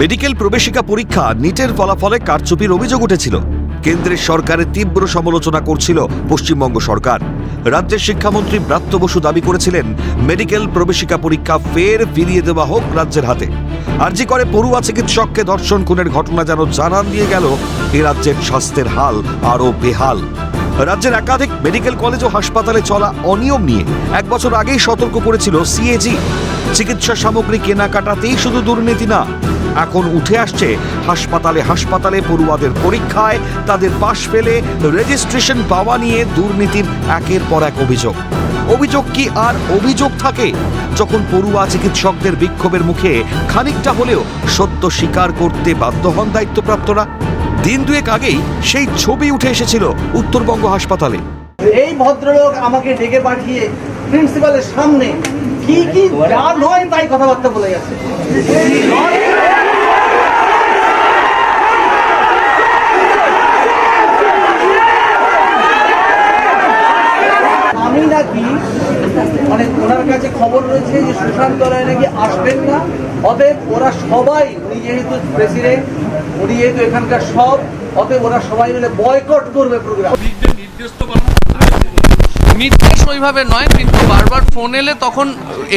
Medical প্রবেশিকা পরীক্ষা নিটের ফলাফলে কারচুপির অভিযোগ উঠেছিল। কেন্দ্রের সরকারের তীব্র সমালোচনা করছিল পশ্চিমবঙ্গ সরকার। রাজ্যের শিক্ষামন্ত্রী ব্রাত্য বসু দাবি করেছিলেন মেডিকেল প্রবেশিকা পরীক্ষা ফের ফিরিয়ে দেওয়া হোক রাজ্যের হাতে। আরজি করে পড়ুয়া চিকিৎসককে ধর্ষণ খুনের ঘটনা যেন জানান দিয়ে গেল এ রাজ্যের স্বাস্থ্যের হাল আরও বেহাল। রাজ্যের একাধিক মেডিকেল কলেজ ও হাসপাতালে চলা অনিয়ম নিয়ে 1 বছর আগেই সতর্ক করেছিল সিএজি। চিকিৎসা সামগ্রী কেনাকাটাতেই শুধু দুর্নীতি না, এখন উঠে আসছে হাসপাতালে হাসপাতালে পড়ুয়াদের পরীক্ষায় তাদের পাশ ফেলে রেজিস্ট্রেশন পাওয়া নিয়ে দুর্নীতির একের পর এক অভিযোগ। অভিযোগ কি আর অভিযোগ থাকে যখন পড়ুয়া চিকিৎসকদের বিক্ষোভের মুখে খানিকটা হলেও সত্য স্বীকার করতে বাধ্য হন দায়িত্বপ্রাপ্তরা। দিন দুয়েক আগেই সেই ছবি উঠে এসেছিল উত্তরবঙ্গ হাসপাতালে। এই ভদ্রলোক আমাকে ডেকে পাঠিয়ে প্রিন্সিপালের সামনে কি কি যা নয় তাই কথাবার্তা বলে গেছে। আমি নাকি মানে ওনার কাছে খবর রয়েছে যে সুশান্ত রায় নাকি আসবেন না, অতএব ওরা সবাই, উনি যেহেতু প্রেসিডেন্ট, উনি যেহেতু এখানকার সব, অতএব ওরা সবাই মিলে বয়কট করবে প্রোগ্রাম। নির্দেশ ওইভাবে নয়, কিন্তু বারবার ফোন এলে তখন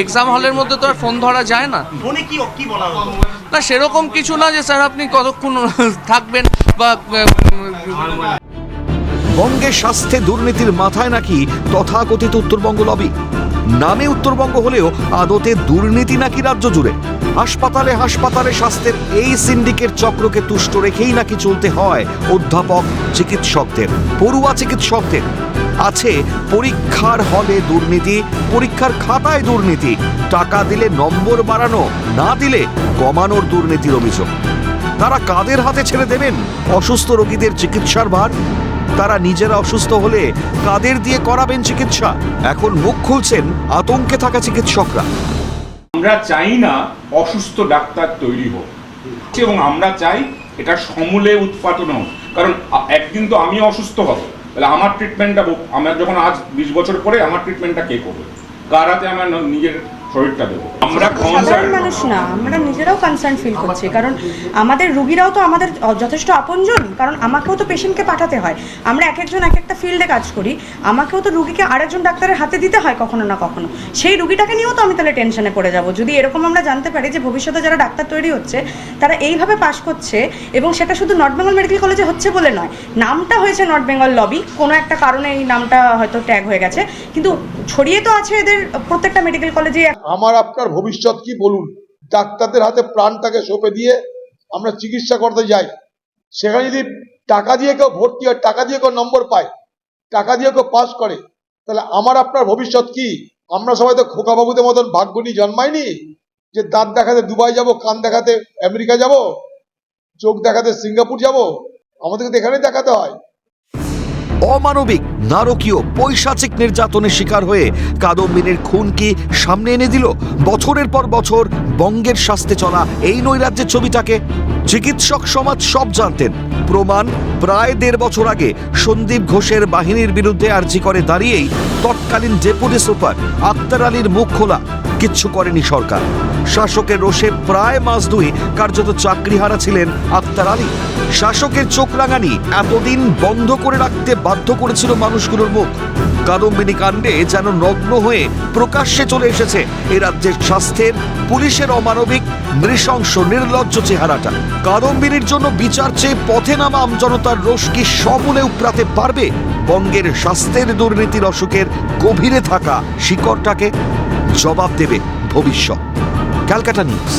এক্সাম হলের মধ্যে তো আর ফোন ধরা যায় না। ফোনে কি বলা হলো? না সেরকম কিছু না যে স্যার আপনি কতক্ষণ থাকবেন বা বঙ্গের স্বাস্থ্যে দুর্নীতির মাথায় নাকি তথাকথিত উত্তরবঙ্গ লবি। নামে উত্তরবঙ্গ হলেও আদতে দুর্নীতি নাকি রাজ্য জুড়ে। হাসপাতালে হাসপাতালে স্বাস্থ্যের এই সিন্ডিকেট চক্রকে তুষ্ট রেখেই নাকি চলতে হয় অধ্যাপক চিকিৎসকদের, পড়ুয়া চিকিৎসকদের। আছে পরীক্ষার হলে দুর্নীতি, পরীক্ষার খাতায় দুর্নীতি, টাকা দিলে নম্বর বাড়ানো, না দিলে কমানোর দুর্নীতির অভিযোগ। তারা কাদের হাতে ছেড়ে দেবেন অসুস্থ রোগীদের চিকিৎসার ভার? তারা নিজেরা অসুস্থ হলে কাদের দিয়ে করাবেন চিকিৎসা? এখন মুখ খুলছেন আতঙ্কে থাকা চিকিৎসকরা। আমরা চাই না অসুস্থ ডাক্তার তৈরি হোক, এবং আমরা চাই এটা সমূলে উৎপাদন হোক। কারণ একদিন তো আমি অসুস্থ হব, তাহলে আমার ট্রিটমেন্টটা, আমার যখন আজ 20 বছর পরে আমার ট্রিটমেন্টটা কে করবে? কার হাতে আমার নিজের শরীরটা দেবো? আমরা সাধারণ মানুষ না, আমরা নিজেরাও কনসার্ন ফিল করছি, কারণ আমাদের রুগীরাও তো আমাদের যথেষ্ট আপনজন, কারণ আমাকেও তো পেশেন্টকে পাঠাতে হয়। আমরা এক একজন এক একটা ফিল্ডে কাজ করি, আমাকেও তো রুগীকে আরেকজন ডাক্তারের হাতে দিতে হয় কখনো না কখনো। সেই রুগীটাকে নিয়েও তো আমি তাহলে টেনশনে পড়ে যাব যদি এরকম আমরা জানতে পারি যে ভবিষ্যতে যারা ডাক্তার তৈরি হচ্ছে তারা এইভাবে পাশ করছে, এবং সেটা শুধু নর্থ বেঙ্গল মেডিকেল কলেজে হচ্ছে বলে নয়, নামটা হয়েছে নর্থ বেঙ্গল লবি, কোনো একটা কারণে এই নামটা হয়তো ট্যাগ হয়ে গেছে, কিন্তু ছড়িয়ে তো আছে এদের প্রত্যেকটা মেডিকেল কলেজে। আমার আপনার ভবিষ্যৎ কি বলুন? ডাক্তারদের হাতে প্রাণটাকে সঁপে দিয়ে আমরা চিকিৎসা করতে যাই, সেখানে যদি টাকা দিয়ে কেউ ভর্তি হয়, টাকা দিয়ে কেউ নম্বর পায়, টাকা দিয়ে কেউ পাস করে, তাহলে আমার আপনার ভবিষ্যৎ কি? আমরা সবাই তো খোকাবাবুদের মতন ভাগ্য নিয়ে জন্মায়নি যে দাঁত দেখাতে দুবাই যাব, কান দেখাতে আমেরিকা যাব, চোখ দেখাতে সিঙ্গাপুর যাব। আমাদেরকে তো এখানেই দেখাতে হয়। অমানবিক, নারকীয়, পৈশাচিক নির্যাতনের শিকার হয়ে কাদম্বিনীর খুন কি সামনে এনে দিল বছরের পর বছর বঙ্গের স্বাস্থ্যে চলা এই নৈরাজ্যের ছবিটাকে? চিকিৎসক সমাজ সব জানতেন। প্রমাণ প্রায় 1.5 বছর আগে সন্দীপ ঘোষের বাহিনীর বিরুদ্ধে আরজি করে দাঁড়িয়েই তৎকালীন ডেপুটি সুপার আক্তার আলীর মুখ খোলা। কিচ্ছু করেনি সরকার। শাসকের রোষে প্রায় মাস 2 কার্যত চাকরিহারা ছিলেন আক্তার আলী। শাসকের চোখ রাঙানি এতদিন বন্ধ করে রাখতে বাধ্য করেছিল মানুষগুলোর মুখ। কাদম্বিনী কাণ্ডে যেন নগ্ন হয়ে প্রকাশ্যে চলে এসেছে এ রাজ্যের স্বাস্থ্যের, পুলিশের অমানবিক, নৃশংস, নির্লজ্জ চেহারাটা। কাদম্বিনীর জন্য বিচার চেয়ে পথে নামা আমজনতার রোষ কি সমূলে উপড়াতে পারবে বঙ্গের স্বাস্থ্যের দুর্নীতির অসুখের গভীরে থাকা শিকড়টাকে? জবাব দেবে ভবিষ্যৎ। ক্যালকাটা নিউজ।